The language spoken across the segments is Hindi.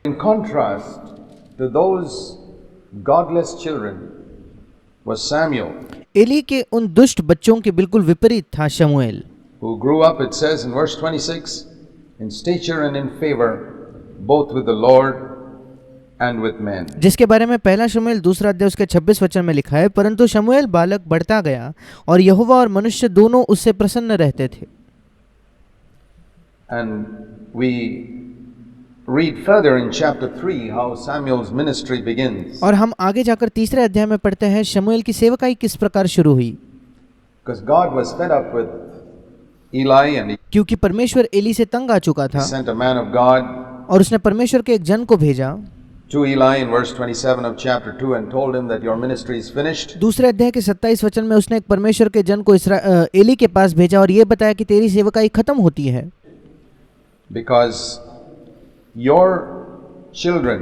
In contrast to those godless children was Samuel, Eli के उन दुष्ट बच्चों के बिल्कुल विपरीत था शमूएल, who grew up, it says in verse 26, in stature and in favor, both with the Lord and with men. जिसके बारे में पहला शमूएल 2 उसके 26 वचन में लिखा है, परंतु शमूएल बालक बढ़ता गया और यहोवा और मनुष्य दोनों उससे प्रसन्न रहते थे। And we read further in chapter 3 how Samuel's ministry begins. और हम आगे जाकर तीसरे अध्याय में पढ़ते हैं शमूएल की सेवकाई किस प्रकार शुरू हुई। Because God was fed up with Eli and he क्योंकि परमेश्वर एली से तंग आ चुका था sent a man of God और उसने परमेश्वर के एक जन को भेजा to Eli in verse 27 of chapter 2 and told him that your ministry is finished. दूसरे अध्याय के 27 वचन में उसने एक परमेश्वर के जन को एली के पास भेजा और ये बताया कि तेरी सेवकाई खत्म होती है, Because your children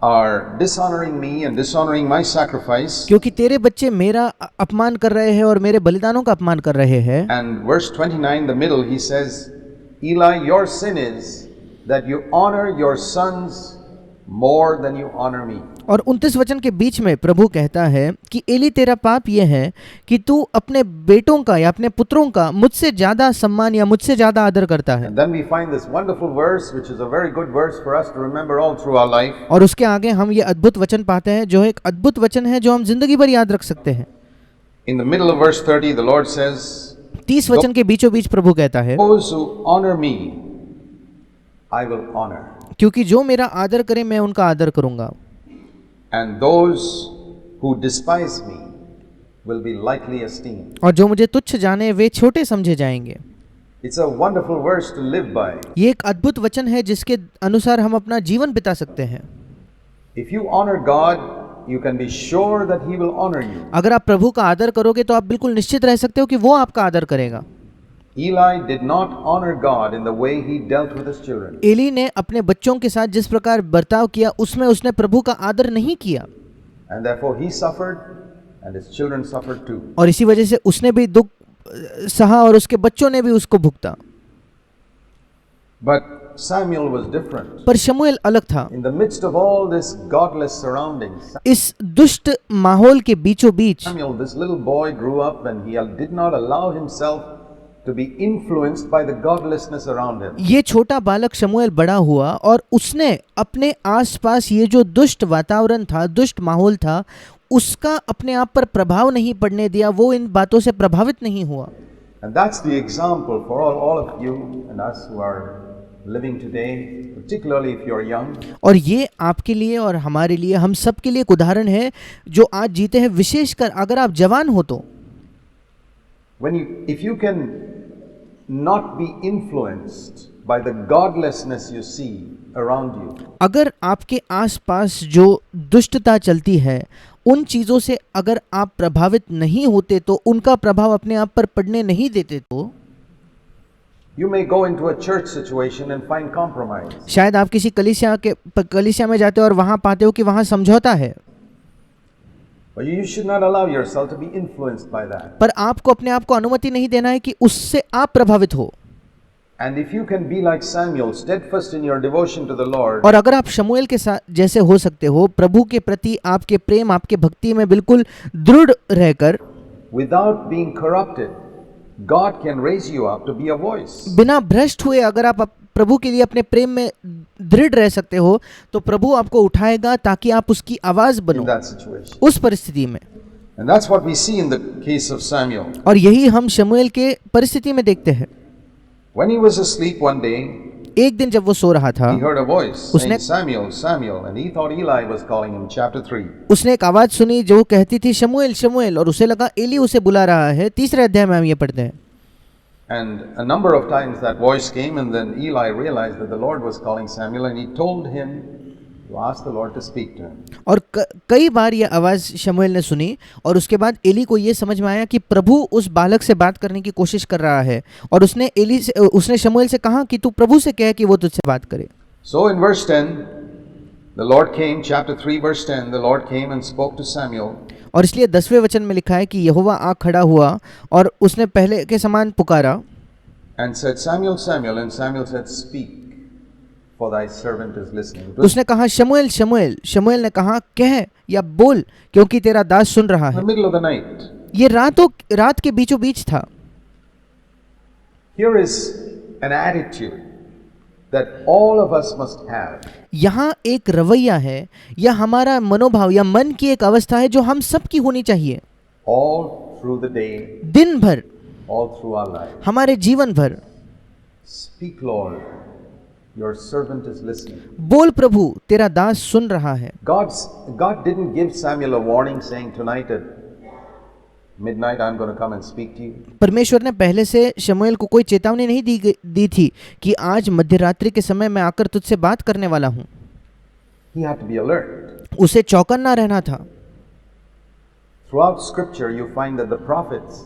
are dishonoring me and dishonoring my sacrifice. क्योंकि तेरे बच्चे मेरा अपमान कर रहे हैं और मेरे बलिदानों का अपमान कर रहे हैं। And verse 29, the middle, he says, Eli, your sin is that you honor your sons more than you honor me. और 29 वचन के बीच में प्रभु कहता है कि एली तेरा पाप यह है कि तू अपने बेटों का या अपने पुत्रों का मुझसे ज्यादा सम्मान या मुझसे ज्यादा आदर करता है। And then we find this wonderful verse, which is a very good verse for us to remember all through our life. और उसके आगे हम ये अद्भुत वचन पाते हैं जो एक अद्भुत वचन है जो हम जिंदगी भर याद रख सकते हैं। In the middle of verse 30, the Lord says, 30 वचन के बीचों बीच प्रभु कहता है, those who honor me, I will honor. क्योंकि जो मेरा आदर करे मैं उनका आदर करूंगा, And those who despise me will be lightly esteemed. और जो मुझे तुच्छ जाने वे छोटे समझे जाएंगे। It's a wonderful verse to live by. ये एक अद्भुत वचन है जिसके अनुसार हम अपना जीवन बिता सकते हैं। If you honor God, you can be sure that He will honor you. अगर आप प्रभु का आदर करोगे तो आप बिल्कुल निश्चित रह सकते हो कि वो आपका आदर करेगा। Eli did not honor God in the way he dealt with his children. Eli ने अपने बच्चों के साथ जिस प्रकार बर्ताव किया उसमें उसने प्रभु का आदर नहीं किया, And therefore he suffered and his children suffered too. और इसी वजह से उसने भी दुख सहा और उसके बच्चों ने भी उसको भुगता। But Samuel was different. पर शमूएल अलग था। In the midst of all this godless surroundings, इस दुष्ट माहौल के बीचों बीच Samuel, this little boy, grew up and he did not allow himself to be influenced by the godlessness around him. ये छोटा बालक शमूएल बड़ा हुआ और उसने अपने आसपास ये जो दुष्ट वातावरण था, दुष्ट माहौल था, उसका अपने आप पर प्रभाव नहीं पड़ने दिया, वो इन बातों से प्रभावित नहीं हुआ। And that's the example for all of you and us who are living today, particularly if you're young. और ये आपके लिए और हमारे लिए, हम सब के लिए एक उदाहरण है जो आज जीते हैं, विशेषकर अगर आप जवान हो तो। If you can not be influenced by the godlessness you see around you, अगर आपके आसपास जो दुष्टता चलती है उन चीजों से अगर आप प्रभावित नहीं होते तो, उनका प्रभाव अपने आप पर पड़ने नहीं देते तो, you may go into a church situation and find compromise. शायद आप किसी कलीसिया में जाते हो और वहां पाते हो कि वहां समझौता है, But you should not allow yourself to be influenced by that. पर आपको अपने आप को अनुमति नहीं देना है कि उससे आप प्रभावित हो। And if you can be like Samuel, steadfast in your devotion to the Lord, और अगर आप शमूएल के साथ जैसे हो सकते हो, प्रभु के प्रति आपके प्रेम, आपके भक्ति में बिल्कुल दृढ़ रहकर, without being corrupted, God can raise you up to be a voice. बिना भ्रष्ट हुए अगर आप प्रभु के लिए अपने प्रेम में दृढ़ रह सकते हो तो प्रभु आपको उठाएगा ताकि आप उसकी आवाज बनो In that situation. उस परिस्थिति में। And that's what we see in the case of Samuel. और यही हम शमूएल के परिस्थिति में देखते हैं। When he was asleep one day, एक दिन जब वो सो रहा था, he heard a voice saying, उसने Samuel, Samuel, and he thought Eli was calling him, chapter 3. उसने एक आवाज सुनी जो कहती थी शमूएल शमूएल, और उसे लगा एली उसे बुला रहा है। तीसरे अध्याय में हम ये पढ़ते हैं। And a number of times that voice came, and then Eli realized that the Lord was calling Samuel, and he told him to ask the Lord to speak to him. और कई बार ये आवाज शमूएल ने सुनी और उसके बाद एली को ये समझ में आया कि प्रभु उस बालक से बात करने की कोशिश कर रहा है, और उसने शमूएल से कहा कि तू प्रभु से कह कि वो तुझसे बात करे। So in verse 10, the Lord came, chapter 3 verse 10, the Lord came and spoke to Samuel. और इसलिए 10वें वचन में लिखा है कि यहोवा आ खड़ा हुआ और उसने पहले के समान पुकारा, And said, Samuel, Samuel, and Samuel said, Speak, for thy servant is listening. उसने कहा शमूएल शमूएल, शमूएल ने कहा कह या बोल क्योंकि तेरा दास सुन रहा In the है। middle of the night. ये रात के बीचों बीच था। Here is an attitude that all of us must have. यहाँ एक रवैया है या हमारा मनोभाव या मन की एक अवस्था है जो हम सब की होनी चाहिए All through the day, दिन भर, all through our life. हमारे जीवन भर। Speak, Lord. Your servant is listening. बोल प्रभु, तेरा दास सुन रहा है। God didn't give Samuel a warning saying tonight at midnight I'm going to come and speak to you. परमेश्वर ने पहले से शमूएल को कोई चेतावनी नहीं दी थी कि आज मध्यरात्रि के समय मैं आकर तुझसे बात करने वाला हूँ। He had to be alert. उसे चौकन्ना रहना था। Throughout scripture you find that the prophets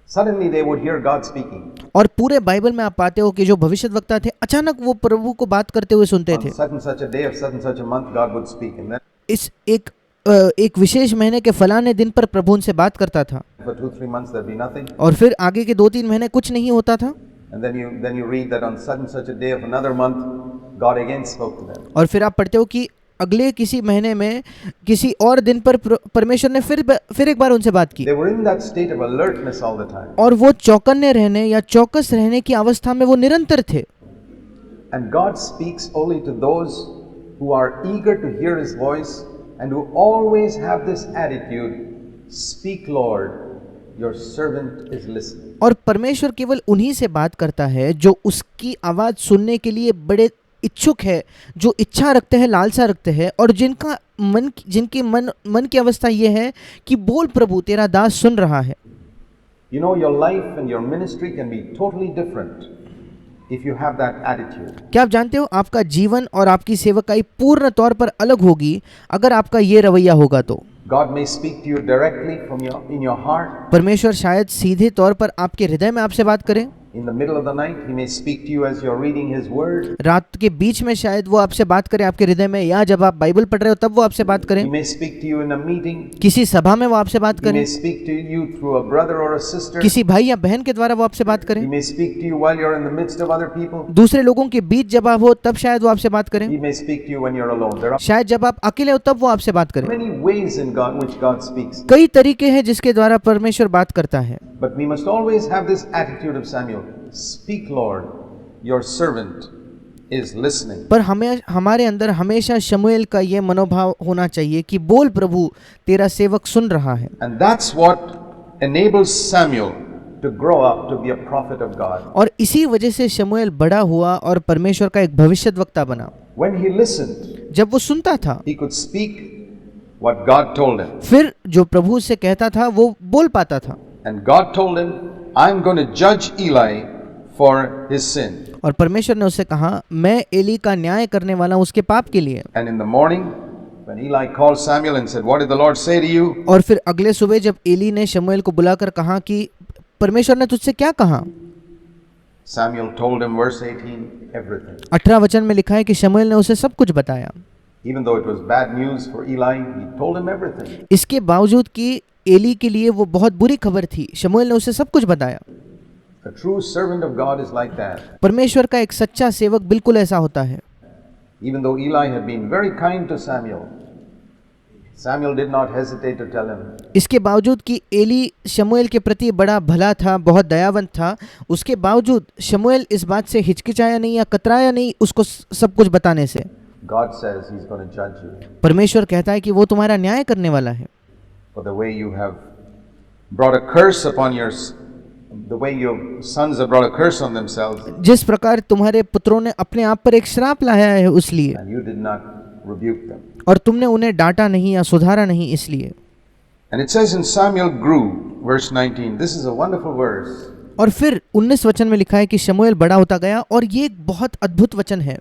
suddenly they would hear God speaking. और पूरे बाइबल में आप पाते हो कि जो भविष्यद्वक्ता थे अचानक वो प्रभु को बात करते हुए सुनते थे। On such and such a day of such and such a month God would speak, and then इस एक विशेष महीने के फलाने दिन पर प्रभु उनसे बात करता था for 2-3 months there'd be nothing. और फिर आगे के 2-3 महीने कुछ नहीं होता था। And then you read that on such and such a day of another month God again spoke to them. और फिर आप पढ़ते हो कि अगले किसी महीने में किसी और दिन पर परमेश्वर ने फिर एक बार उनसे बात की They were in that state of alertness all the time. और वो चौकन्ने रहने या चौकस रहने की अवस्था में वो निरंतर थे। And God speaks only to those who are eager to hear His voice and who always have this attitude, speak Lord, your servant is listening. और परमेश्वर केवल उन्हीं से बात करता है जो उसकी आवाज़ सुनने के लिए बड़े इच्छुक है, जो इच्छा रखते हैं, लालसा रखते हैं और जिनकी मन की अवस्था ये है कि बोल प्रभु, तेरा दास सुन रहा है। You know, your life and your ministry can be totally different if you have that attitude. क्या आप जानते हो आपका जीवन और आपकी सेवकाई पूर्ण तौर पर अलग होगी अगर आपका ये रवैया होगा तो। God may speak to you directly in your heart. परमेश्वर शायद सीधे तौर पर आपके हृदय में आपसे बात करे। In the middle of the night, He may speak to you as you're reading His Word. रात के बीच में शायद वो आपसे बात करे आपके हृदय में, या जब आप बाइबल पढ़ रहे हो तब वो आपसे बात करे। He may speak to you in a meeting. किसी सभा में वो आपसे बात He करे। may speak to you through a brother or a sister. किसी भाई या बहन के द्वारा वो आपसे बात करे। He may speak to you while you're in the midst of other people. दूसरे लोगों के बीच जब आप हो तब शायद वो आपसे बात करे। He may speak to you when you're alone. There are शायद जब आप अकेले हो तब वो आपसे बात करे। many ways in which God speaks. कई तरीके हैं जिसके द्वारा परमेश्वर बात करता है। But we must always have this attitude of Samuel. Speak, Lord, your servant is listening. पर हमारे अंदर हमेशा शमूएल का ये मनोभाव होना चाहिए कि बोल प्रभु, तेरा सेवक सुन रहा है। And that's what enables Samuel to grow up to be a prophet of God. और इसी वजह से शमूएल बड़ा हुआ और परमेश्वर का एक भविष्यद्वक्ता बना। When he listened, जब वो सुनता था he could speak what God told him. फिर जो प्रभु से कहता था वो बोल पाता था। And God told him, I'm going to judge Eli for his sin. और परमेश्वर ने उससे कहा, मैं एली का न्याय करने वाला हूं उसके पाप के लिए। And in the morning, when Eli called Samuel and said, what did the Lord say to you? और फिर अगले सुबह जब एली ने शमूएल को बुलाकर कहा कि परमेश्वर ने तुझसे क्या कहा, Samuel told him, verse 18, everything. 18 वचन में लिखा है कि शमूएल ने उसे सब कुछ बताया। Even though it was bad news for Eli, he told him everything. इसके बावजूद कि एली के लिए वो बहुत बुरी खबर थी, शमूएल ने उसे सब कुछ बताया। A true servant of God is like that. परमेश्वर का एक सच्चा सेवक बिल्कुल ऐसा होता है। Even though Eli had been very kind to Samuel, Samuel did not hesitate to tell him. इसके बावजूद कि एली शमूएल के प्रति बड़ा भला था, बहुत दयावंत था, उसके बावजूद शमूएल इस बात से हिचकिचाया नहीं या कतराया नहीं उसको सब कुछ बताने से। God says he's going to judge you परमेश्वर कहता है कि वो तुम्हारा न्याय करने वाला है। for the way you have brought a curse upon the way your sons have brought a curse on themselves, जिस प्रकार तुम्हारे पुत्रों ने अपने आप पर एक श्राप लाया है उसलिए, and you did not rebuke them. और तुमने उन्हें डांटा नहीं या सुधारा नहीं इसलिए। And it says, and Samuel grew, verse 19. This is a wonderful verse. और फिर 19 वचन में लिखा है कि शमूएल बड़ा होता गया, और ये एक बहुत अद्भुत वचन है।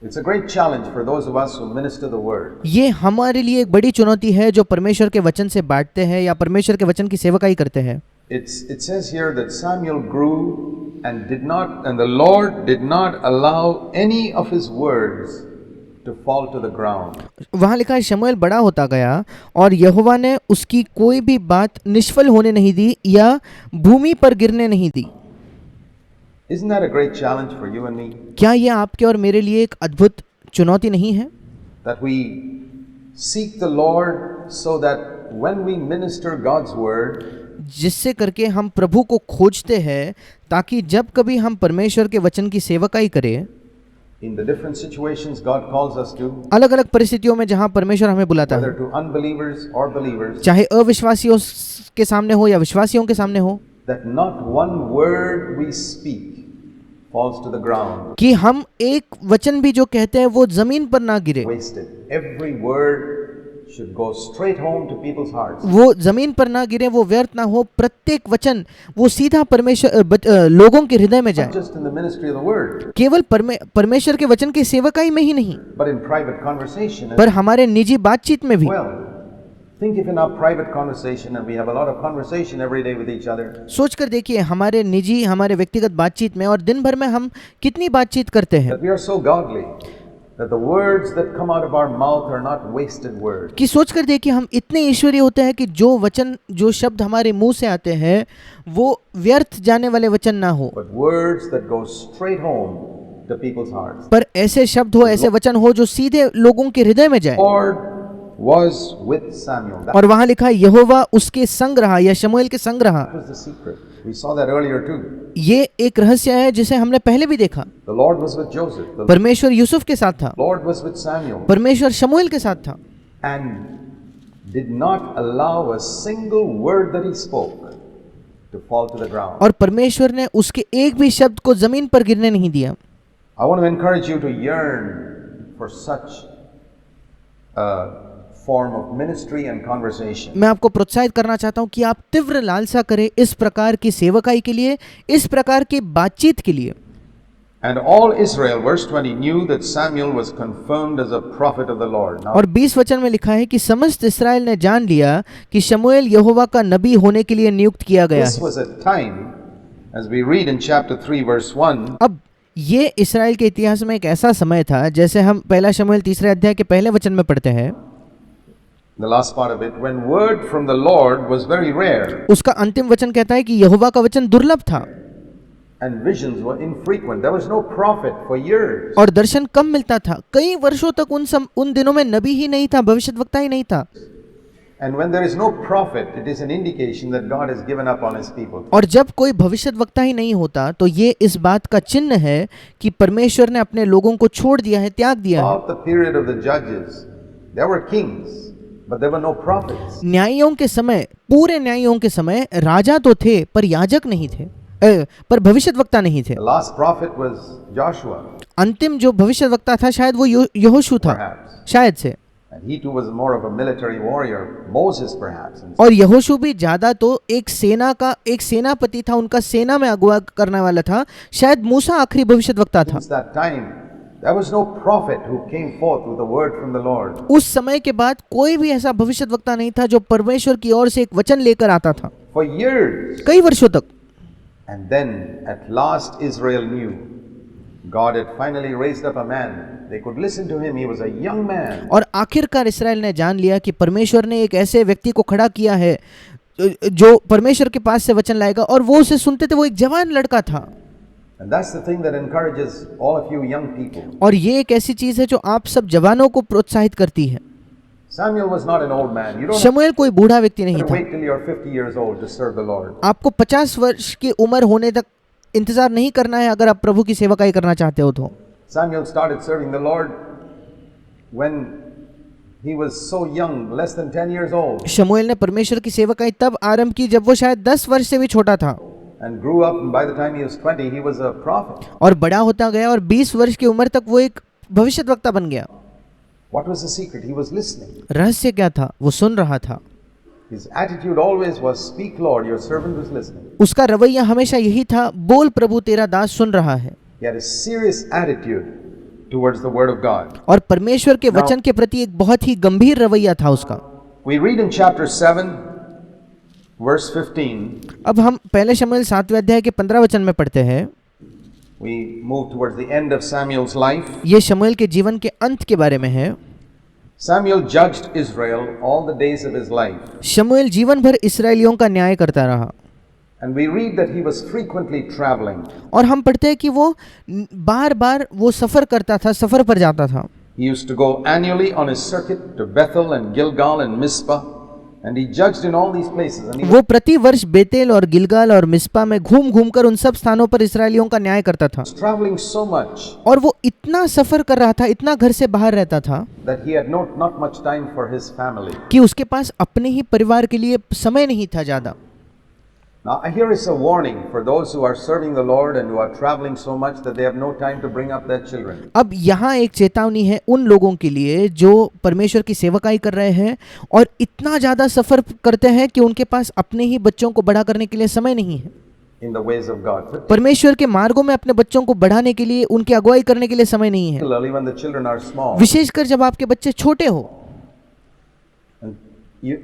It's a great challenge for those of us who minister the word. ये हमारे लिए एक बड़ी चुनौती है जो परमेश्वर के वचन से बांटते हैं या परमेश्वर के वचन की सेवकाई करते हैं। It says here that Samuel grew and the Lord did not allow any of his words to fall to the ground. वहाँ लिखा है शमूएल बड़ा होता गया और यहोवा ने उसकी कोई भी बात निष्फल होने नहीं दी या भूमि पर गिरने नहीं दी। Isn't that a great challenge for you and me? क्या यह आपके और मेरे लिए एक अद्भुत चुनौती नहीं है That we seek the Lord so that when we minister God's word, जिससे करके हम प्रभु को खोजते हैं ताकि जब कभी हम परमेश्वर के वचन की सेवकाई करें, in the different situations God calls us to, अलग अलग परिस्थितियों में जहाँ परमेश्वर हमें बुलाता whether है, to unbelievers or believers, चाहे अविश्वासियों के सामने हो या विश्वासियों के सामने हो, that not one word we speak falls to the ground कि हम एक वचन भी जो कहते हैं वो जमीन पर ना गिरे, wasted. Every word should go straight home to people's hearts. वो जमीन पर ना गिरे, वो व्यर्थ ना हो, प्रत्येक वचन वो सीधा लोगों के हृदय में Not जाए, just in the ministry of the word, केवल परमेश्वर के वचन की सेवकाई में ही नहीं, but in private conversation. पर हमारे निजी बातचीत में भी। Well, think if in our private conversation, and we have a lot of conversation every day with each other, सोच कर देखिए हमारे निजी, हमारे व्यक्तिगत बातचीत में और दिन भर में हम कितनी बातचीत करते हैं that we are so godly that the words that come out of our mouth are not wasted words. कि सोच कर देखिए हम इतने ईश्वरीय होते हैं कि जो वचन, जो शब्द हमारे मुंह से आते हैं वो व्यर्थ जाने वाले वचन ना हो, But words that go straight home to people's hearts. पर ऐसे शब्द हो, ऐसे वचन हो जो सीधे लोगों के हृदय में जाए। Lord was with Samuel. That और वहां लिखा है यहोवा उसके संग रहा या शमूएल के संग रहा। was the secret. We saw that earlier too. ये एक रहस्य है जिसे हमने पहले भी देखा। The Lord was with Joseph. The परमेश्वर यूसुफ के साथ था, Lord was with Samuel. परमेश्वर शमूएल के साथ था And did not allow a single word that he spoke to fall to the ground. और परमेश्वर ने उसके एक भी शब्द को जमीन पर गिरने नहीं दिया। I want to encourage you to yearn for such a form of ministry and conversation. मैं आपको प्रोत्साहित करना चाहता हूं कि आप तीव्र लालसा करें इस प्रकार की सेवकाई के लिए, इस प्रकार की बातचीत के लिए। And all Israel, verse 20, knew that Samuel was confirmed as a prophet of the Lord. Now, और 20 वचन में लिखा है कि समस्त इस्राएल ने जान लिया कि शमूएल यहोवा का नबी होने के लिए नियुक्त किया गया this है। was a time, as we read in chapter 3, verse 1, अब ये इस्राएल के इतिहास में एक ऐसा समय था, जैसे हम पहला शमूएल 3 अध्याय के पहले वचन में पढ़ते हैं, the last part of it, when word from the Lord was very rare उसका अंतिम वचन कहता है कि यहोवा का वचन दुर्लभ था and visions were infrequent. There was no prophet for years. और दर्शन कम मिलता था। कई वर्षों तक उन दिनों में नबी ही नहीं था, भविष्यद्वक्ता ही नहीं था। And when there is no prophet, it is an indication that God has given up on his people. और जब कोई भविष्यद्वक्ता ही नहीं होता तो ये इस बात का चिन्ह है कि परमेश्वर ने अपने लोगों को छोड़ दिया है, त्याग दिया है। Throughout the period of the judges, there were kings, but there were no prophets. न्यायियों के समय, पूरे न्यायियों के समय राजा तो थे पर याजक नहीं थे, पर भविष्यद्वक्ता नहीं थे। The last prophet was Joshua, अंतिम जो भविष्यद्वक्ता था शायद वो यहोशू था, perhaps. शायद से। And he too was more of a military warrior. Moses, perhaps. And और यहोशू भी ज्यादा तो एक सेनापति था, उनका सेना में अगुवा करने वाला था। शायद मूसा आखिरी भविष्यद्वक्ता था। since that time, there was no prophet who came forth with a word from the Lord. उस समय के बाद कोई भी ऐसा भविष्यद्वक्ता नहीं था जो परमेश्वर की ओर से एक वचन लेकर आता था, For years. कई वर्षों तक। And then, at last, Israel knew God had finally raised up a man. They could listen to him. He was a young man. और आखिरकार इस्राएल ने जान लिया कि परमेश्वर ने एक ऐसे व्यक्ति को खड़ा किया है जो परमेश्वर के पास से वचन लाएगा, और वो उसे सुनते थे। वो एक जवान लड़का था। And that's the thing that encourages all of you young people. और ये एक ऐसी चीज है जो आप सब जवानों को प्रोत्साहित करती है। Samuel was not an old man. You don't शमूएल कोई बूढ़ा व्यक्ति नहीं have to था। wait till you're 50 years old to serve the Lord. आपको 50 वर्ष की उम्र होने तक इंतजार नहीं करना है अगर आप प्रभु की सेवकाई करना चाहते हो तो। Samuel started serving the Lord when he was so young, less than 10 years old, शमूएल ने परमेश्वर की सेवकाई तब आरंभ की जब वो शायद 10 वर्ष से भी छोटा था, and grew up, and by the time he was 20, he was a prophet. और बड़ा होता गया और 20 वर्ष की उम्र तक वो एक भविष्यद्वक्ता बन गया। What was the secret? He was listening. रहस्य क्या था? वो सुन रहा था। His attitude always was, "Speak, Lord, your servant was listening." उसका रवैया हमेशा यही था, बोल प्रभु तेरा दास सुन रहा है। He had a serious attitude towards the word of God. और परमेश्वर के वचन के प्रति एक बहुत ही गंभीर रवैया था उसका। We read in chapter 7, verse 15. अब हम पहले शमूएल 7वें अध्याय के 15 वचन में पढ़ते हैं। We move towards the end of Samuel's life. ये शमूएल के जीवन के अंत के बारे में है। Samuel judged Israel all the days of his life. शमूएल जीवन भर इस्राएलियों का न्याय करता रहा। And we read that he was frequently traveling. और हम पढ़ते हैं कि वो बार बार वो सफ़र करता था, सफ़र पर जाता था. He used to go annually on his circuit to Bethel and Gilgal and Mizpah, and he judged in all these places. And he वो प्रति वर्ष बेतेल और गिलगाल और मिस्पा में घूम घूम कर उन सब स्थानों पर इसराइलियों का न्याय करता था. was traveling so much और वो इतना सफ़र कर रहा था, इतना घर से बाहर रहता था that he had not much time for his family. कि उसके पास अपने ही परिवार के लिए समय नहीं था ज़्यादा. Now here is a warning for those who are serving the Lord and who are traveling so much that they have no time to bring up their children. अब यहाँ एक चेतावनी है उन लोगों के लिए जो परमेश्वर की सेवकाई कर रहे हैं और इतना ज़्यादा सफ़र करते हैं कि उनके पास अपने ही बच्चों को बड़ा करने के लिए समय नहीं है. In the ways of God, परमेश्वर के मार्गों में अपने बच्चों को बढ़ाने के लिए, उनकी अगुवाई करने के लिए समय नहीं है, particularly when the children are small. विशेषकर जब आपके बच्चे छोटे हो.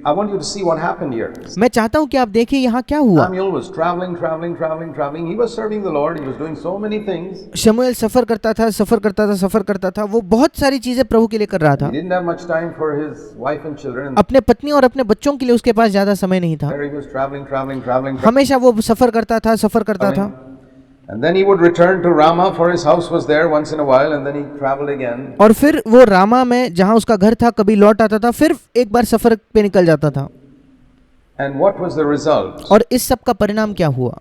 I want you to see what happened here. मैं चाहता हूँ कि आप देखिए यहाँ क्या हुआ. Samuel was traveling. He was serving the Lord. He was doing so many things. शमूएल सफ़र करता था. वो बहुत सारी चीज़ें प्रभु के लिए कर रहा था. He didn't have much time for his wife and children. अपने पत्नी और अपने बच्चों के लिए उसके पास ज़्यादा समय नहीं था. There he was traveling. हमेशा वो सफ़र करता था. And then he would return to Ramah, for his house was there once in a while, and then he traveled again. और फिर वो रामा में जहाँ उसका घर था कभी लौट आता था, फिर एक बार सफ़र पे निकल जाता था. And what was the result? और इस सब का परिणाम क्या हुआ?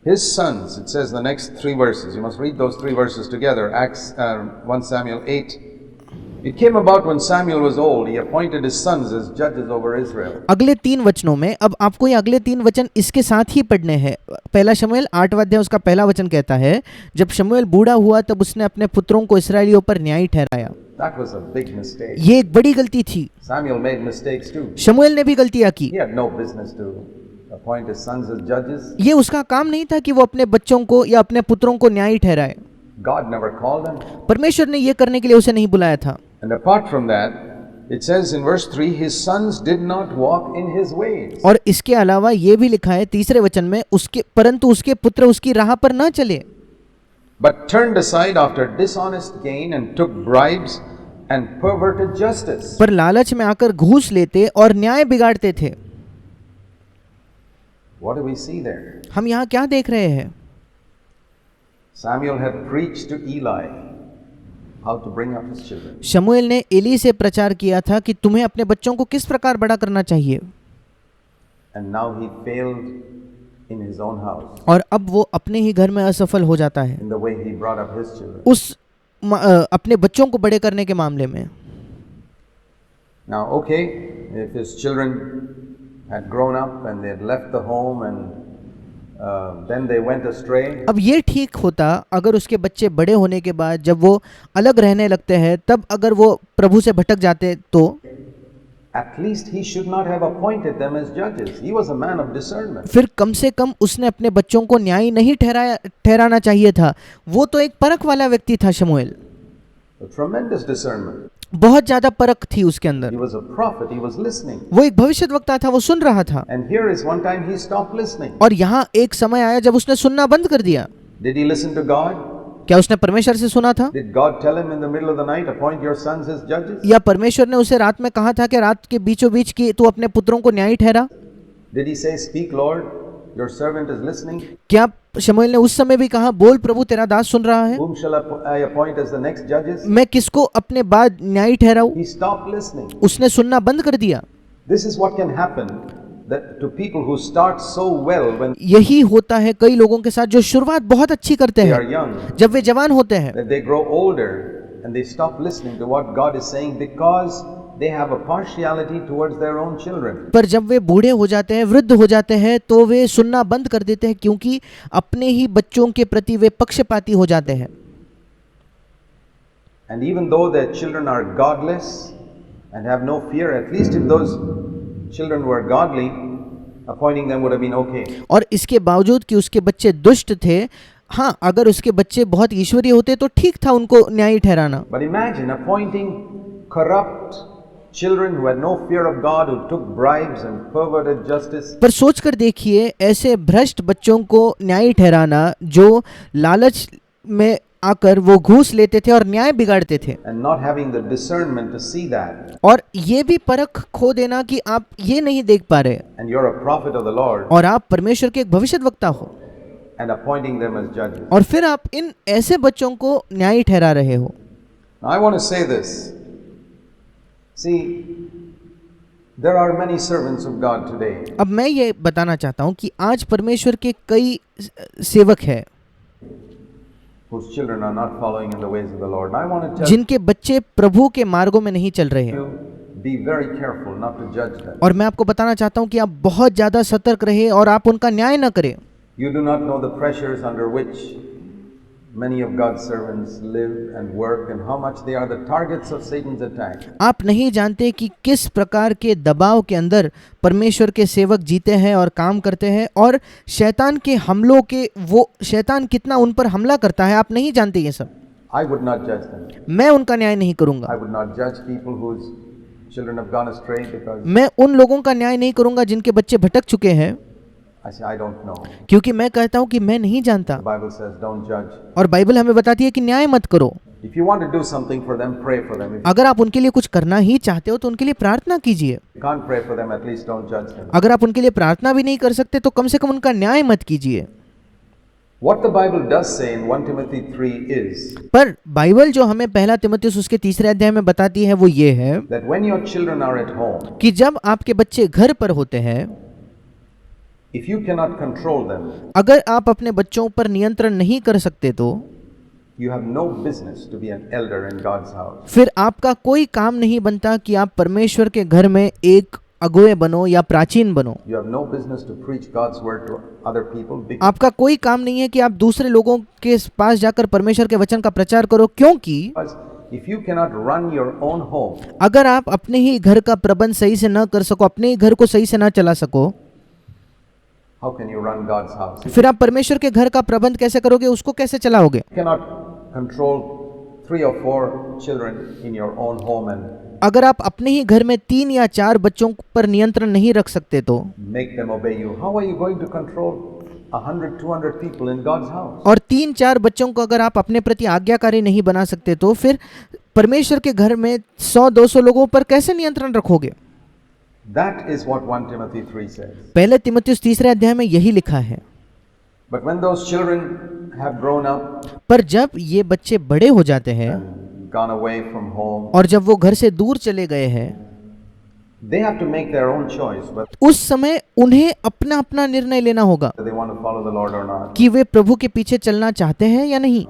His sons, it says the next 3 verses, you must read those 3 verses together. Acts 1 Samuel 8. It came about when Samuel was old, he appointed his sons as judges over Israel. अगले 3 वचनों में, अब आपको ये अगले 3 वचन इसके साथ ही पढ़ने हैं. पहला शमूएल 8वां अध्याय उसका पहला वचन कहता है, जब शमूएल बूढ़ा हुआ तब उसने अपने पुत्रों को इसराइलियों पर न्यायी ठहराया. That was a big mistake. ये एक बड़ी गलती थी. Samuel made mistakes too. शमूएल ने भी गलतियां की. He had no business to appoint his sons as judges. ये उसका काम नहीं था कि वो अपने बच्चों को या अपने पुत्रों को न्यायी ठहराए. God never called him. परमेश्वर ने ये करने के लिए उसे नहीं बुलाया था. And apart from that, it says in verse 3, his sons did not walk in his ways. और इसके अलावा ये भी लिखा है तीसरे वचन में, परंतु उसके पुत्र उसकी राह पर न चले, But turned aside after dishonest gain and took bribes and perverted justice. पर लालच में आकर घूस लेते और न्याय बिगाड़ते थे. What do we see there? हम यहाँ क्या देख रहे हैं? Samuel had preached to Eli how to bring up his children. शमूएल ने एली से प्रचार किया था कि तुम्हें अपने बच्चों को किस प्रकार बड़ा करना चाहिए. And now he failed in his own house. और अब वो अपने ही घर में असफल हो जाता है In the way he brought up his children. अपने बच्चों को बड़े करने के मामले में. Now, okay, if his children had grown up and they had left the home and then they went astray. अब ये ठीक होता अगर उसके बच्चे बड़े होने के बाद जब वो अलग रहने लगते हैं, तब अगर वो प्रभु से भटक जाते तो At least he should not have appointed them as judges. He was a man of discernment. फिर कम से कम उसने अपने बच्चों को न्यायी नहीं ठहराना चाहिए था. वो तो एक परख वाला व्यक्ति था शमूएल. A tremendous discernment. बहुत ज्यादा परख थी उसके अंदर. He was a prophet. He was listening. वो एक भविष्यद्वक्ता था, वो सुन रहा था. And here is one time he stopped listening. और यहाँ एक समय आया जब उसने सुनना बंद कर दिया. Did he listen to God? क्या उसने परमेश्वर से सुना था? Did God tell him in the middle of the night, appoint your sons as judges? या परमेश्वर ने उसे रात में कहा था कि रात के बीचों बीच की तू अपने पुत्रों को न्यायी ठहरा? Did he say, speak Lord, your servant is listening? क्या शमूएल ने उस समय भी कहा, बोल प्रभु तेरा दास सुन रहा है? Whom shall I appoint as the next judges? मैं किसको अपने बाद न्यायी ठहराऊं? He stopped listening. उसने सुनना बंद कर दिया. This is what can happen that to people who start so well when यही होता है कई लोगों के साथ जो शुरुआत बहुत अच्छी करते they are हैं, young, जब वे जवान होते हैं, that they grow older and they stop listening to what God is saying because they have a partiality towards their own children. पर जब वे बूढ़े हो जाते हैं, वृद्ध हो जाते हैं, तो वे सुनना बंद कर देते हैं क्योंकि अपने ही बच्चों के प्रति वे पक्षपाती हो जाते हैं. And even though their children are godless and have no fear, at least if those children were godly, appointing them would have been okay. और इसके बावजूद कि उसके बच्चे दुष्ट थे, हाँ, अगर उसके बच्चे बहुत ईश्वरीय होते तो ठीक था उनको न्यायी ठहराना. But imagine appointing corrupt children who had no fear of God, who took bribes and perverted justice. पर सोच कर देखिए, ऐसे भ्रष्ट बच्चों को न्यायी ठहराना जो लालच में आकर वो घूस लेते थे और न्याय बिगाड़ते थे, and not having the discernment to see that. और ये भी परख खो देना कि आप ये नहीं देख पा रहे And you're a prophet of the Lord और आप परमेश्वर के एक भविष्यद्वक्ता हो and appointing them as judges. और फिर आप इन ऐसे बच्चों को न्यायी ठहरा रहे हो। Now, I want to say this. See, there are many servants of God today अब मैं ये बताना चाहता हूँ कि आज परमेश्वर के कई सेवक हैं whose children are not following in the ways of the Lord. And I want to tell जिनके बच्चे प्रभु के मार्गों में नहीं चल रहे हैं, you, be very careful not to judge them. और मैं आपको बताना चाहता हूँ कि आप बहुत ज़्यादा सतर्क रहे और आप उनका न्याय न करें। You do not know the pressures under which many of God's servants live and work and how much they are the targets of Satan's attack. आप नहीं जानते कि किस प्रकार के दबाव के अंदर परमेश्वर के सेवक जीते हैं और काम करते हैं, और शैतान के हमलों के वो शैतान कितना उन पर हमला करता है, आप नहीं जानते ये सब। I would not judge them. मैं उनका न्याय नहीं करूंगा। I would not judge people whose children have gone astray because मैं उन लोगों का न्याय नहीं करूंगा जिनके बच्चे भटक चुके हैं, I say I don't know. क्योंकि मैं कहता हूं कि मैं नहीं जानता, The Bible says don't judge. और बाइबल हमें बताती है कि न्याय मत करो। If you want to do something for them, pray for them. If अगर आप उनके लिए कुछ करना ही चाहते हो तो उनके लिए प्रार्थना कीजिए। you can't pray for them, at least don't judge them. अगर आप उनके लिए प्रार्थना भी नहीं कर सकते तो कम से कम उनका न्याय मत कीजिए। What the Bible does say in 1 Timothy 3 is पर बाइबल जो हमें पहला तीमुथियुस उसके 3 अध्याय में बताती है वो ये है that when your children are at home, कि जब आपके बच्चे घर पर होते हैं, if you cannot control them, अगर आप अपने बच्चों पर नियंत्रण नहीं कर सकते तो you have no business to be an elder in God's house. फिर आपका कोई काम नहीं बनता कि आप परमेश्वर के घर में एक अगुए बनो या प्राचीन बनो। You have no business to preach God's word to other people because आपका कोई काम नहीं है कि आप दूसरे लोगों के पास जाकर परमेश्वर के वचन का प्रचार करो, क्योंकि if you cannot run your own home, अगर आप अपने ही घर का प्रबंध सही से न कर सको, अपने ही घर को सही से न चला सको, how can you run God's house? फिर आप परमेश्वर के घर का प्रबंध कैसे करोगे, उसको कैसे चलाओगे? You cannot control 3 or 4 children in your own home and अगर आप अपने ही घर में 3 या 4 बच्चों पर नियंत्रण नहीं रख सकते तो make them obey you. How are you going to control 100, 200 people in God's house? और 3-4 बच्चों को अगर आप अपने प्रति आज्ञाकारी नहीं बना सकते तो फिर परमेश्वर के घर में 100-200 लोगों पर कैसे नियंत्रण रखोगे? That is what 1 Timothy 3 says. पहले तीमुथियुस 3 अध्याय में यही लिखा है। But when those children have grown up पर जब ये बच्चे बड़े हो जाते हैं and gone away from home, और जब वो घर से दूर चले गए हैं, they have to make their own choice whether उस समय उन्हें अपना अपना निर्णय लेना होगा they want to follow the Lord or not. कि वे प्रभु के पीछे चलना चाहते हैं या नहीं।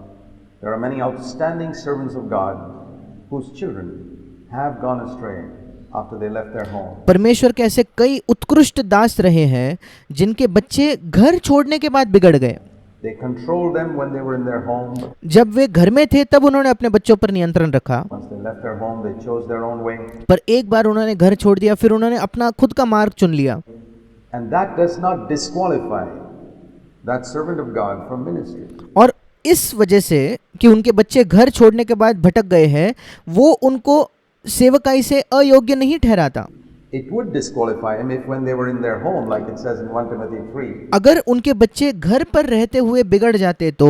There are many outstanding servants of God whose children have gone astray after they left their home. परमेश्वर के ऐसे कई उत्कृष्ट दास रहे हैं जिनके बच्चे घर छोड़ने के बाद बिगड़ गए। They controlled them when they were in their home. जब वे घर में थे तब उन्होंने अपने बच्चों पर नियंत्रण रखा, Once they left their home, they chose their own way. पर एक बार उन्होंने घर छोड़ दिया, फिर उन्होंने अपना खुद का मार्ग चुन लिया। And that does not disqualify that servant of God from ministry. और इस वजह से कि उनके बच्चे घर छोड़ने के बाद भटक गए हैं, वो उनको सेवकाई से अयोग्य नहीं ठहराता। It would disqualify him if when they were in their home, like it says in 1 Timothy 3, अगर उनके बच्चे घर पर रहते हुए बिगड़ जाते तो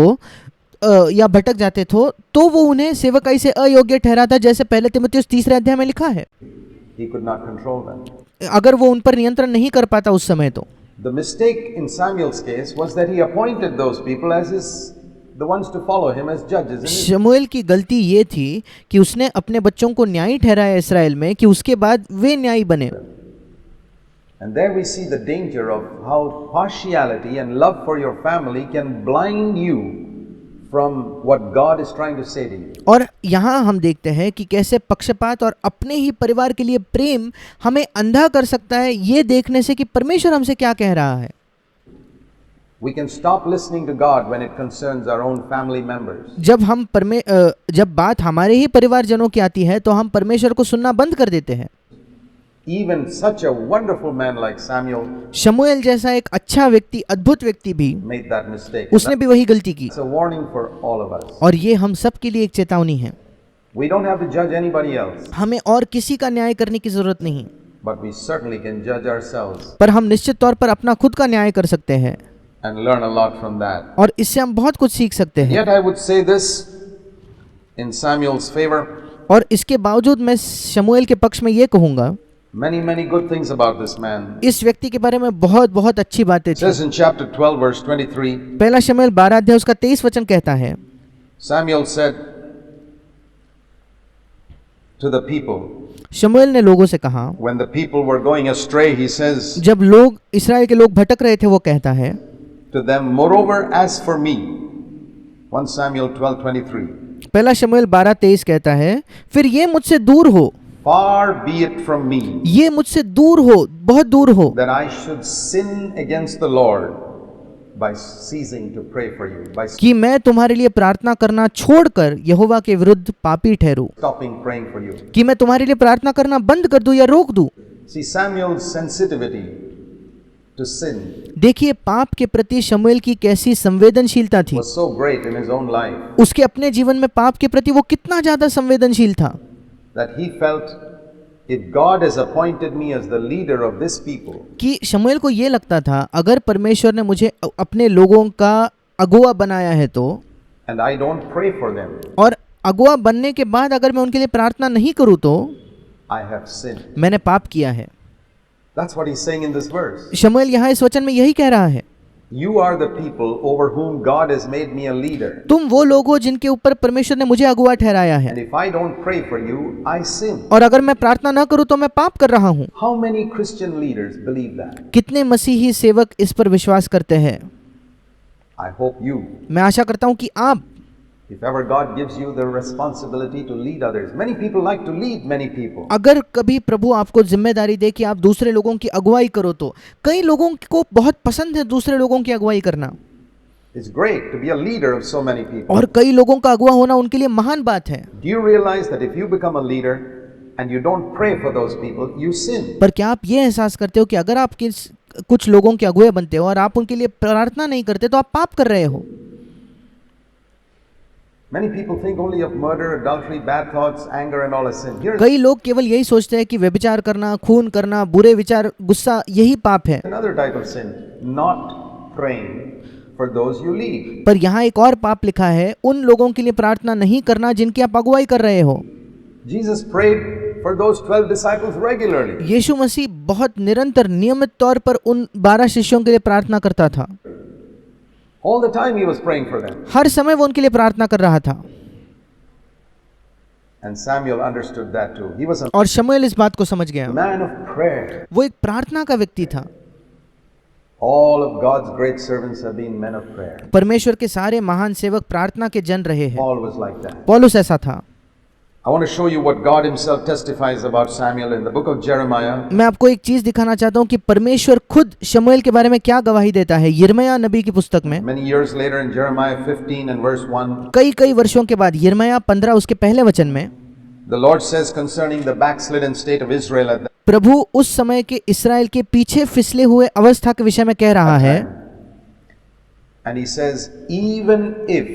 या भटक जाते तो वो उन्हें सेवकाई से अयोग्य ठहराता, जैसे पहले तीमुथियुस 3 अध्याय में लिखा है। he could not control them. अगर वो उन पर नियंत्रण नहीं कर पाता उस समय तो The mistake in Samuel's case was that he appointed those people as the ones to follow him as judges. शमूएल की गलती ये थी कि उसने अपने बच्चों को न्यायी ठहराया इस्राएल में कि उसके बाद वे न्यायी बने। And there we see the danger of how partiality and love for your family can blind you from what God is trying to say to you. और यहाँ हम देखते हैं कि कैसे पक्षपात और अपने ही परिवार के लिए प्रेम हमें अंधा कर सकता है, ये देखने से कि परमेश्वर हमसे क्या कह रहा है। We can stop listening to God when it concerns our own family members. जब बात हमारे ही परिवारजनों की आती है तो हम परमेश्वर को सुनना बंद कर देते हैं। Even such a wonderful man like Samuel शमूएल जैसा एक अच्छा व्यक्ति, अद्भुत व्यक्ति भी made that mistake. उसने भी वही गलती की, It's a warning for all of us. और ये हम सब के लिए एक चेतावनी है। We don't have to judge anybody else, हमें और किसी का न्याय करने की जरूरत नहीं, but we certainly can judge ourselves. पर हम निश्चित तौर पर अपना खुद का न्याय कर सकते हैं। and learn a lot from that. और इससे हम बहुत कुछ सीख सकते हैं। Yet I would say this in Samuel's favor. और इसके बावजूद मैं शमूएल के पक्ष में ये कहूँगा, Many good things about this man. इस व्यक्ति के बारे में बहुत अच्छी बातें It थी। says in chapter 12 verse 23, पहला शमूएल 12 अध्याय उसका 23 वचन कहता है, Samuel said to the people, शमूएल ने लोगों से कहा, when the people were going astray, he says जब लोग इस्राएल के लोग भटक रहे थे, वो कहता है to them, moreover as for me, 1 Samuel 12:23, पहला शमूएल 12:23 कहता है, फिर ये मुझसे दूर हो, far be it from me ये मुझसे दूर हो, बहुत दूर हो, that I should sin against the Lord by ceasing to pray for you, by कि मैं तुम्हारे लिए प्रार्थना करना छोड़कर यहोवा के विरुद्ध पापी ठहरूं, stopping praying for you. कि मैं तुम्हारे लिए प्रार्थना करना बंद कर दूं या रोक दूं। See, Samuel's sensitivity to sin देखिए पाप के प्रति शमूएल की कैसी संवेदनशीलता थी। was so great in his own life उसके अपने जीवन में पाप के प्रति वो कितना ज्यादा संवेदनशील था that he felt, if God has appointed me as the leader of this people, कि शमूएल को ये लगता था, अगर परमेश्वर ने मुझे अपने लोगों का अगुआ बनाया है तो, and I don't pray for them, और अगुआ बनने के बाद अगर मैं उनके लिए प्रार्थना नहीं करूं तो I have sinned. मैंने पाप किया है। That's what he's saying in this verse. शमूएल यहाँ इस वचन में यही कह रहा है, You are the people over whom God has made me a leader. तुम वो लोग हो जिनके ऊपर परमेश्वर ने मुझे अगुआ ठहराया है, And if I don't pray for you, I sin. और अगर मैं प्रार्थना न करूं तो मैं पाप कर रहा हूं। How many Christian leaders believe that? कितने मसीही सेवक इस पर विश्वास करते हैं? I hope you. मैं आशा करता हूं कि आप, If ever God gives you the responsibility to lead others, many people like to lead many people. अगर कभी प्रभु आपको जिम्मेदारी दे कि आप दूसरे लोगों की अगुवाई करो, तो कई लोगों को बहुत पसंद है दूसरे लोगों की अगुवाई करना, It's great to be a leader of so many people. और कई लोगों का अगुआ होना उनके लिए महान बात है। Do you realize that if you become a leader and you don't pray for those people, you sin? पर क्या आप ये एहसास करते हो कि अगर आप कुछ लोगों के अगुए बनते हो और आप उनके लिए प्रार्थना नहीं करते तो आप पाप कर रहे हो। Many people think only of murder, adultery, bad thoughts, anger and all as sin. Here's कई लोग केवल यही सोचते हैं कि व्यभिचार करना, खून करना, बुरे विचार, गुस्सा, यही पाप है। another type of sin, not praying for those you lead. पर यहाँ एक और पाप लिखा है, उन लोगों के लिए प्रार्थना नहीं करना जिनकी आप अगुवाई कर रहे हो। Jesus prayed for those 12 disciples regularly. यीशु मसीह बहुत निरंतर नियमित तौर पर उन 12 शिष्यों के लिए प्रार्थना करता था। All the time he was praying for them. हर समय वो उनके लिए प्रार्थना कर रहा था, And Samuel understood that too. He was a और शमूएल इस बात को समझ गया। man of prayer. वो एक प्रार्थना का व्यक्ति था। All of God's great servants have been men of prayer. परमेश्वर के सारे महान सेवक प्रार्थना के जन रहे हैं। Paul was like that. पौलुस ऐसा था। I want to show you what God himself testifies about Samuel in the book of Jeremiah. मैं आपको एक चीज दिखाना चाहता हूँ कि परमेश्वर खुद शमूएल के बारे में क्या गवाही देता है। यिर्मयाह नबी की पुस्तक में Many years later in Jeremiah 15 and verse 1, कई वर्षों के बाद यिर्मयाह 15 उसके पहले वचन में the Lord says concerning the backslidden state of Israel at that प्रभु उस समय के इस्राएल के पीछे फिसले हुए अवस्था के विषय में कह रहा है, and he says, even if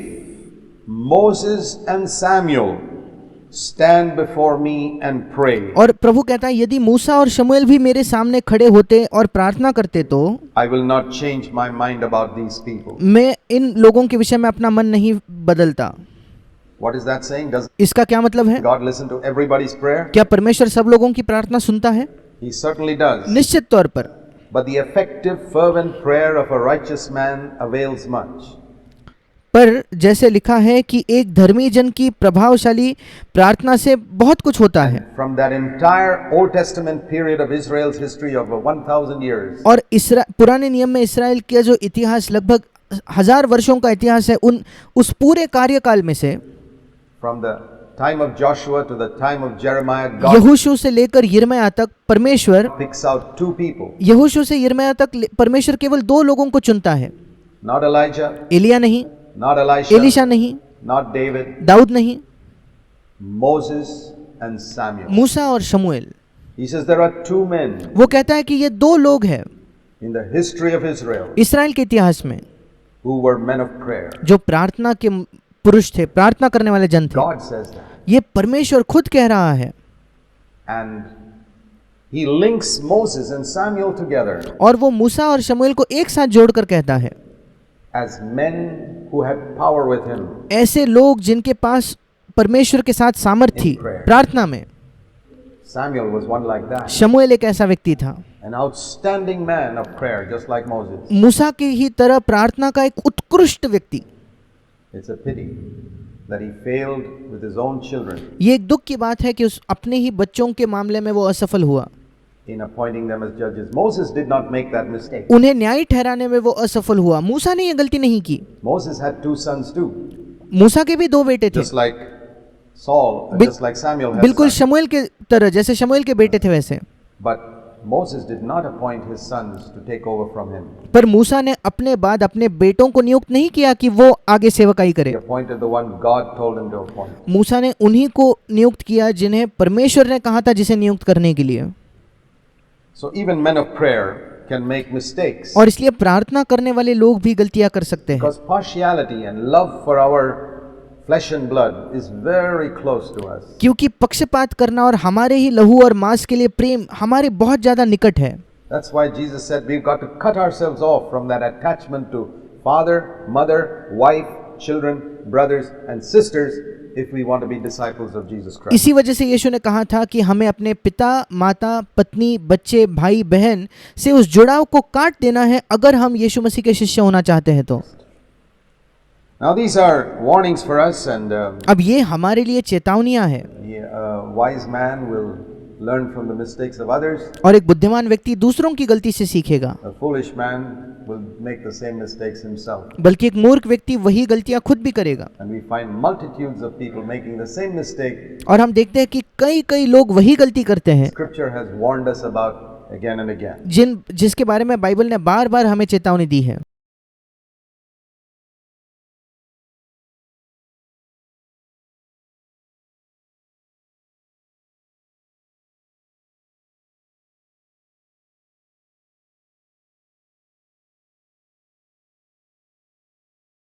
Moses and Samuel stand before me and pray, और प्रभु कहता है यदि मूसा और शमूएल भी मेरे सामने खड़े होते और प्रार्थना करते तो I will not change my mind about these people. मैं इन लोगों के विषय में अपना मन नहीं बदलता। What is that saying? Does इसका क्या मतलब है? God listen to everybody's prayer? क्या परमेश्वर सब लोगों की प्रार्थना सुनता है? He certainly does. निश्चित तौर पर। But the effective fervent prayer of a righteous man avails much. पर जैसे लिखा है कि एक धर्मी जन की प्रभावशाली प्रार्थना से बहुत कुछ होता है। From that entire Old Testament period of Israel's history of 1000 years, और पुराने नियम में इस्राएल का जो इतिहास लगभग 1000 वर्षों का इतिहास है, उस पूरे कार्यकाल में से from the time of Joshua to the time of Jeremiah, God यहोशू से लेकर यिर्मयाह तक परमेश्वर picks out two people. यहोशू से यिर्मयाह तक परमेश्वर केवल 2 लोगों को चुनता है। Not Elijah, एलिया नहीं, not Elisha, एलीशा नहीं, not David, दाऊद नहीं, Moses and Samuel. मूसा और शमूएल। He says there are two men वो कहता है कि ये 2 लोग हैं in the history of Israel इस्राएल के इतिहास में who were men of prayer. जो प्रार्थना के पुरुष थे, प्रार्थना करने वाले जन थे। God says that. ये परमेश्वर खुद कह रहा है। And he links Moses and Samuel together. और वो मूसा और शमूएल को एक साथ जोड़कर कहता है, as men who had power with him. ऐसे लोग जिनके पास परमेश्वर के साथ सामर्थ थी In prayer. प्रार्थना में। Samuel was one like that. शमूएल एक ऐसा व्यक्ति था, An outstanding man of prayer, just like Moses. मूसा की ही तरह प्रार्थना का एक उत्कृष्ट व्यक्ति। It's a pity that he failed with his own children ये एक दुख की बात है कि उस अपने ही बच्चों के मामले में वो असफल हुआ, in appointing them as judges. Moses did not make that mistake. उन्हें न्यायी ठहराने में वो असफल हुआ। मूसा ने ये गलती नहीं की। Moses had two sons too, मूसा के भी दो बेटे थे, just like Saul, Bil- just like Samuel had बिल्कुल sons. शमूएल के तरह, जैसे शमूएल के बेटे थे वैसे। But Moses did not appoint his sons to take over from him. पर मूसा ने अपने बाद अपने बेटों को नियुक्त नहीं किया कि वो आगे सेवकाई He करे। appointed the one God told him to appoint. मूसा ने उन्हीं को नियुक्त किया जिन्हें परमेश्वर ने कहा था जिसे नियुक्त करने के लिए। So even men of prayer can make mistakes और इसलिए प्रार्थना करने वाले लोग भी गलतियां कर सकते हैं, because partiality and love for our flesh and blood is very close to us. क्योंकि पक्षपात करना और हमारे ही लहू और मांस के लिए प्रेम हमारे बहुत ज्यादा निकट है। That's why Jesus said we've got to cut ourselves off from that attachment to father, mother, wife, children, brothers and sisters if we want to be disciples of Jesus Christ. इसी वजह से यीशु ने कहा था कि हमें अपने पिता, माता, पत्नी, बच्चे, भाई, बहन से उस जुड़ाव को काट देना है अगर हम यीशु मसीह के शिष्य होना चाहते हैं तो। Now these are warnings for us, and अब ये हमारे लिए चेतावनियां हैं, a wise man will learn from the mistakes of others. और एक बुद्धिमान व्यक्ति दूसरों की गलती से सीखेगा, A foolish man will make the same mistakes himself. बल्कि एक मूर्ख व्यक्ति वही गलतियां खुद भी करेगा। And we find multitudes of people making the same mistake. और हम देखते हैं कि कई लोग वही गलती करते हैं Scripture has warned us about again and again. जिसके बारे में बाइबल ने बार बार हमें चेतावनी दी है।